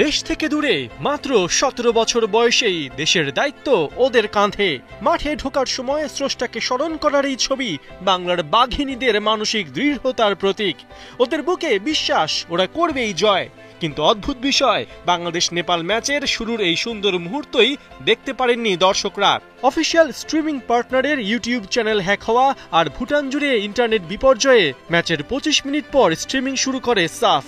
দেশ থেকে দূরে মাত্র ১৭ বছর বয়সেই দেশের দায়িত্ব ওদের কাঁধে। মাঠে ঢোকার সময় স্রষ্টাকে স্মরণ করার এই ছবি বাংলার বাঘিনীদের মানসিক দৃঢ়তার প্রতীক। ওদের বুকে বিশ্বাস ওরা করবেই জয়। কিন্তু অদ্ভুত বিষয়, বাংলাদেশ নেপাল ম্যাচের শুরুর এই সুন্দর মুহূর্তই দেখতে পারেননি দর্শকরা। অফিসিয়াল স্ট্রিমিং পার্টনারের ইউটিউব চ্যানেল হ্যাক হওয়া আর ভুটান জুড়ে ইন্টারনেট বিপর্যয়ে ম্যাচের ২৫ মিনিট পর স্ট্রিমিং শুরু করে সাফ।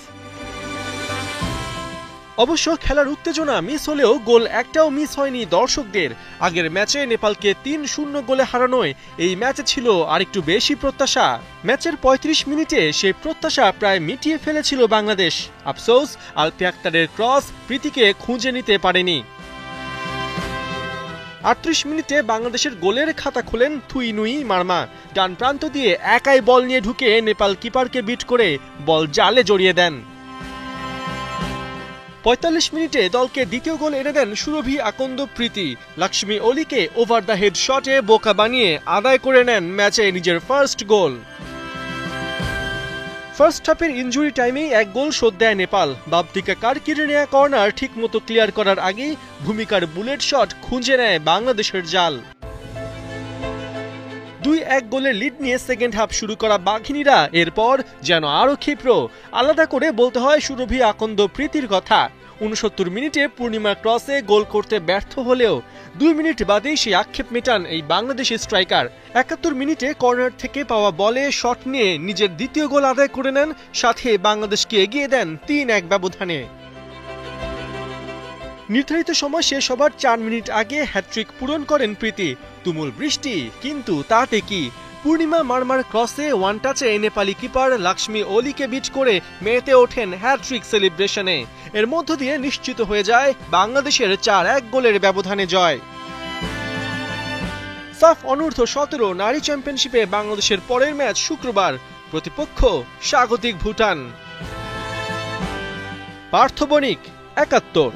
অবশ্য খেলার উত্তেজনা মিস হলেও গোল একটাও মিস হয়নি দর্শকদের। আগের ম্যাচে নেপালকে ৩-০ গোলে হারানোয় এই ম্যাচে ছিল আরেকটু বেশি প্রত্যাশা। ম্যাচের ৩৫ মিনিটে সেই প্রত্যাশা প্রায় মিটিয়ে ফেলেছিল বাংলাদেশ। আফসোস, আলপি আক্তারের ক্রস প্রীতিকে খুঁজে নিতে পারেনি। ৩৮ মিনিটে বাংলাদেশের গোলের খাতা খোলেন থুইনুই মারমা। ডান প্রান্ত দিয়ে একাই বল নিয়ে ঢুকে নেপাল কিপারকে বিট করে বল জালে জড়িয়ে দেন। ৪৫ মিনিটে দলকে দ্বিতীয় গোল এনে দেন সুরভি আকন্দ প্রীতি। লক্ষ্মী অলিকে ওভার দ্য হেড শটে বোকা বানিয়ে আদায় করে নেন ম্যাচে নিজের ফার্স্ট গোল। ফার্স্ট হাফের ইনজুরি টাইমেই এক গোল শোধ দেয় নেপাল। বাবদিকা কারকিরে নেয়া কর্নার ঠিক মতো ক্লিয়ার করার আগেই ভূমিকার বুলেট শট খুঁজে নেয় বাংলাদেশের জাল। ২-১ গোলের লিড নিয়ে সেকেন্ড হাফ শুরু করা বাঘিনীরা এরপর যেন আরও ক্ষিপ্র। আলাদা করে বলতে হয় সুরভি আকন্দ প্রীতির কথা। ৬৯ মিনিটে পূর্ণিমা ক্রসে গোল করতে ব্যর্থ হলেও ২ মিনিট বাদেই সেই আক্ষেপ মেটান এই বাংলাদেশি স্ট্রাইকার। ৭১ মিনিটে কর্নার থেকে পাওয়া বলে শট নিয়ে নিজের দ্বিতীয় গোল আদায় করে নেন, সাথে বাংলাদেশকে এগিয়ে দেন ৩-১ ব্যবধানে। নির্ধারিত সময় শেষ হবার ৪ মিনিট আগে হ্যাটট্রিক পূরণ করেন প্রীতি। তুমুল বৃষ্টি, কিন্তু তাতে কি, পূর্ণিমা মারমার ক্রসে ওয়ান টাচে নেপালি কিপার লক্ষ্মী অলিকে বিট করে মেতে ওঠেন হ্যাটট্রিক সেলিব্রেশনে। এর মধ্য দিয়ে নিশ্চিত হয়ে যায় বাংলাদেশের ৪-১ গোলের ব্যবধানে জয়। সাফ অনূর্ধ্ব-১৭ নারী চ্যাম্পিয়নশিপে বাংলাদেশের পরের ম্যাচ শুক্রবার। প্রতিপক্ষ স্বাগতিক ভুটান। পার্থ বণিক, ৭১।